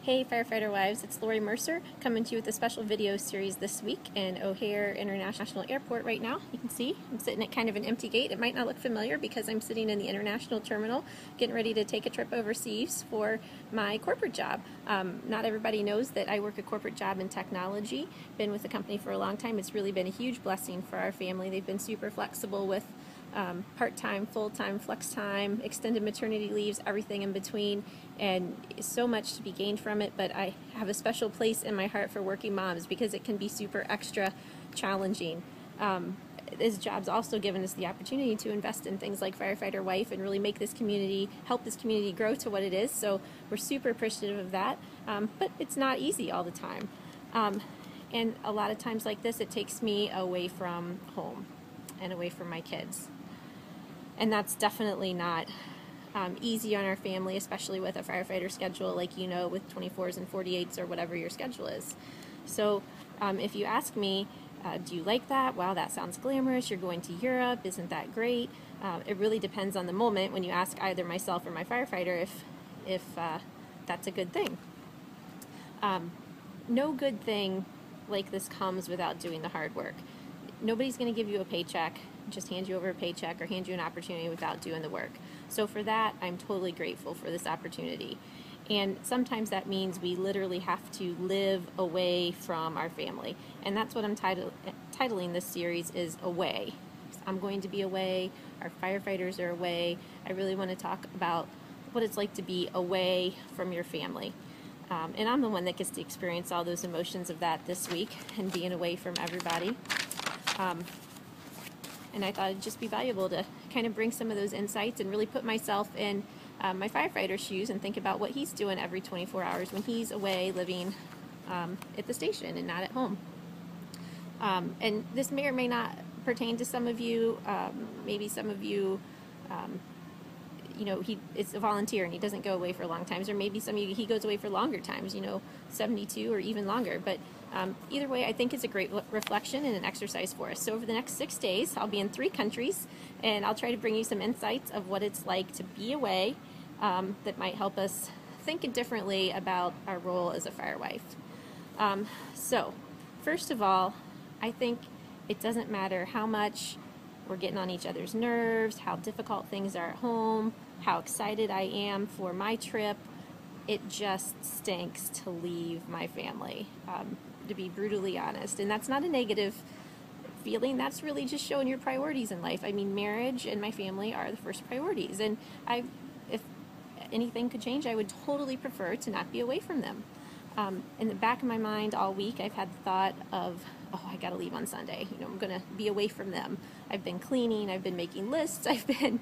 Hey Firefighter Wives, it's Lori Mercer coming to you with a special video series this week in O'Hare International Airport right now. You can see I'm sitting at kind of an empty gate. It might not look familiar because I'm sitting in the international terminal getting ready to take a trip overseas for my corporate job. Not everybody knows that I work a corporate job in technology. Been with the company for a long time. It's really been a huge blessing for our family. They've been super flexible with part-time, full-time, flex time, extended maternity leaves, everything in between, and so much to be gained from it. But I have a special place in my heart for working moms because it can be super extra challenging. This job's also given us the opportunity to invest in things like Firefighter Wife and really make this community, help this community grow to what it is. So we're super appreciative of that, but it's not easy all the time. And a lot of times like this, it takes me away from home and away from my kids. And that's definitely not easy on our family, especially with a firefighter schedule, like you know, with 24s and 48s or whatever your schedule is. So if you ask me, do you like that? Wow, that sounds glamorous. You're going to Europe. Isn't that great? It really depends on the moment when you ask either myself or my firefighter if that's a good thing. No good thing like this comes without doing the hard work. Nobody's going to give you a paycheck, just hand you over a paycheck or hand you an opportunity without doing the work. So for that, I'm totally grateful for this opportunity. And sometimes that means we literally have to live away from our family. And that's what I'm titling this series is Away. I'm going to be away, our firefighters are away. I really want to talk about what it's like to be away from your family. And I'm the one that gets to experience all those emotions of that this week and being away from everybody. And I thought it'd just be valuable to kind of bring some of those insights and really put myself in my firefighter's shoes and think about what he's doing every 24 hours when he's away living at the station and not at home. And this may or may not pertain to some of you. Maybe some of you, you know, it's a volunteer and he doesn't go away for long times, or maybe some of you, he goes away for longer times, you know, 72 or even longer. But either way, I think it's a great reflection and an exercise for us. So over the next 6 days, I'll be in 3 countries, and I'll try to bring you some insights of what it's like to be away that might help us think differently about our role as a firewife. So first of all, I think it doesn't matter how much we're getting on each other's nerves, how difficult things are at home, how excited I am for my trip. It just stinks to leave my family, to be brutally honest. And that's not a negative feeling. That's really just showing your priorities in life. I mean, marriage and my family are the first priorities. And if anything could change, I would totally prefer to not be away from them. In the back of my mind all week, I've had the thought of, oh, I gotta leave on Sunday. You know, I'm gonna be away from them. I've been cleaning, I've been making lists, I've been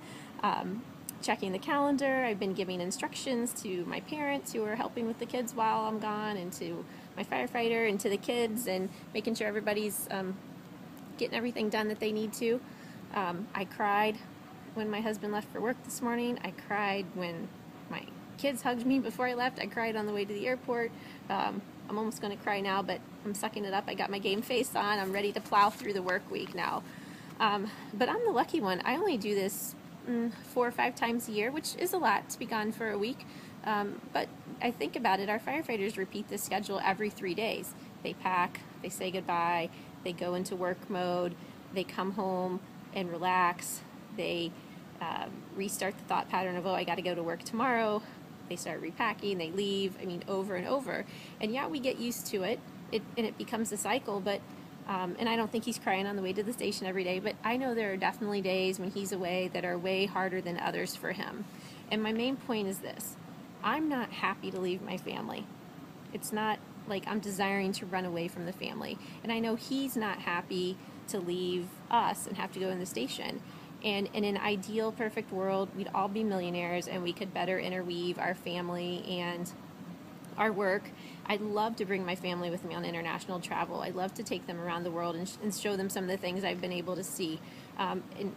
checking the calendar, I've been giving instructions to my parents who are helping with the kids while I'm gone, and to my firefighter and to the kids, and making sure everybody's getting everything done that they need to. I cried when my husband left for work this morning. I cried when my kids hugged me before I left. I cried on the way to the airport. I'm almost going to cry now, but I'm sucking it up. I got my game face on. I'm ready to plow through the work week now. But I'm the lucky one. I only do this 4 or 5 times a year, which is a lot to be gone for a week. But I think about it, our firefighters repeat this schedule every 3 days. They pack, they say goodbye, they go into work mode, they come home and relax, they restart the thought pattern of, oh, I got to go to work tomorrow. They start repacking, they leave, I mean, over and over. And yeah, we get used to it, and it becomes a cycle, but, and I don't think he's crying on the way to the station every day, but I know there are definitely days when he's away that are way harder than others for him. And my main point is this: I'm not happy to leave my family. It's not like I'm desiring to run away from the family. And I know he's not happy to leave us and have to go in the station. And in an ideal, perfect world, we'd all be millionaires and we could better interweave our family and our work. I'd love to bring my family with me on international travel. I'd love to take them around the world and show them some of the things I've been able to see.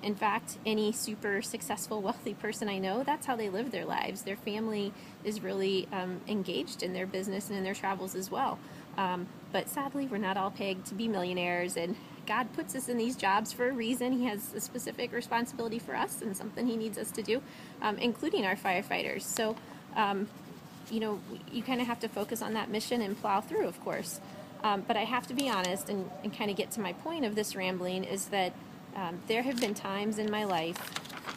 In fact, any super successful, wealthy person I know, that's how they live their lives. Their family is really engaged in their business and in their travels as well. But sadly, we're not all pegged to be millionaires, and God puts us in these jobs for a reason. He has a specific responsibility for us and something he needs us to do, including our firefighters. So you kind of have to focus on that mission and plow through, of course. But I have to be honest and kind of get to my point of this rambling is that there have been times in my life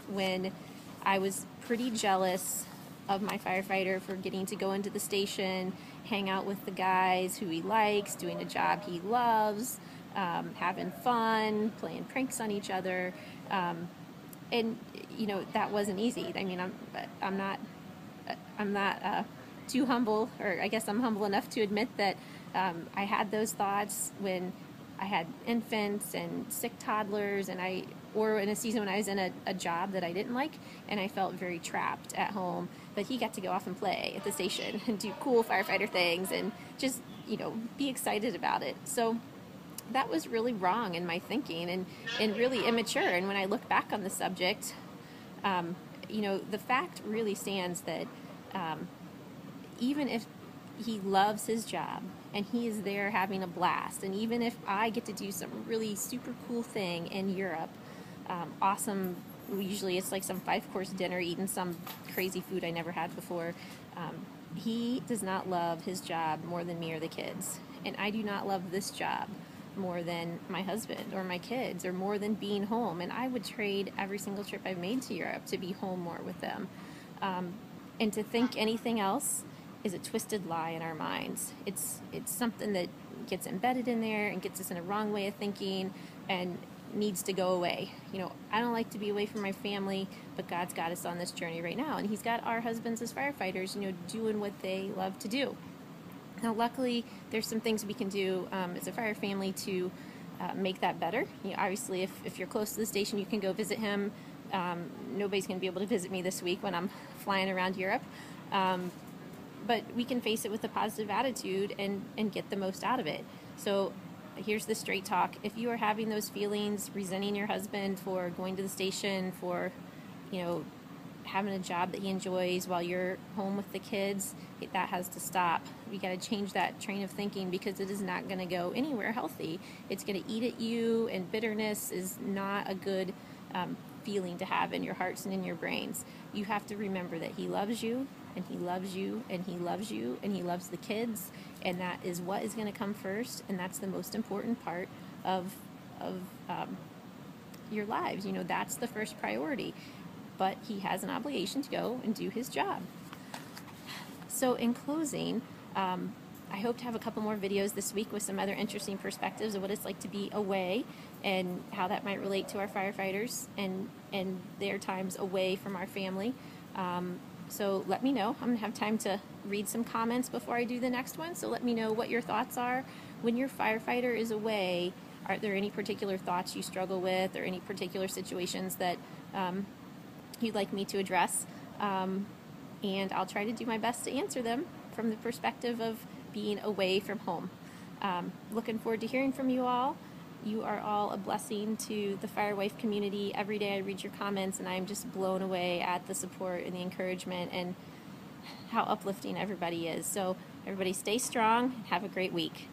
when I was pretty jealous of my firefighter for getting to go into the station, hang out with the guys who he likes, doing a job he loves, having fun, playing pranks on each other. And that wasn't easy. I mean, I'm not too humble, or I guess I'm humble enough to admit that I had those thoughts when I had infants and sick toddlers, or in a season when I was in a job that I didn't like, and I felt very trapped at home. But he got to go off and play at the station and do cool firefighter things and just be excited about it. So that was really wrong in my thinking and really immature. And when I look back on the subject, the fact really stands that even if he loves his job and he is there having a blast, and even if I get to do some really super cool thing in Europe, awesome, usually it's like some 5-course dinner, eating some crazy food I never had before, he does not love his job more than me or the kids. And I do not love this job more than my husband or my kids, or more than being home. And I would trade every single trip I've made to Europe to be home more with them. And to think anything else is a twisted lie in our minds. It's something that gets embedded in there and gets us in a wrong way of thinking and needs to go away. I don't like to be away from my family, but God's got us on this journey right now, and He's got our husbands as firefighters, doing what they love to do. Now, luckily, there's some things we can do as a fire family to make that better. Obviously, if you're close to the station, you can go visit him. Nobody's going to be able to visit me this week when I'm flying around Europe. But we can face it with a positive attitude and get the most out of it. So here's the straight talk. If you are having those feelings, resenting your husband for going to the station, for, having a job that he enjoys while you're home with the kids, that has to stop. We got to change that train of thinking, because it is not going to go anywhere healthy. It's going to eat at you, and bitterness is not a good feeling to have in your hearts and in your brains. You have to remember that He loves you, and He loves you, and He loves you, and He loves the kids, and that is what is going to come first, and that's the most important part of your lives. That's the first priority. But He has an obligation to go and do His job. So in closing, I hope to have a couple more videos this week with some other interesting perspectives of what it's like to be away and how that might relate to our firefighters and their times away from our family. So let me know. I'm going to have time to read some comments before I do the next one. So let me know what your thoughts are. When your firefighter is away, are there any particular thoughts you struggle with, or any particular situations that you'd like me to address? And I'll try to do my best to answer them from the perspective of being away from home. Looking forward to hearing from you all. You are all a blessing to the Firewife community. Every day I read your comments, and I'm just blown away at the support and the encouragement and how uplifting everybody is. So everybody stay strong and have a great week.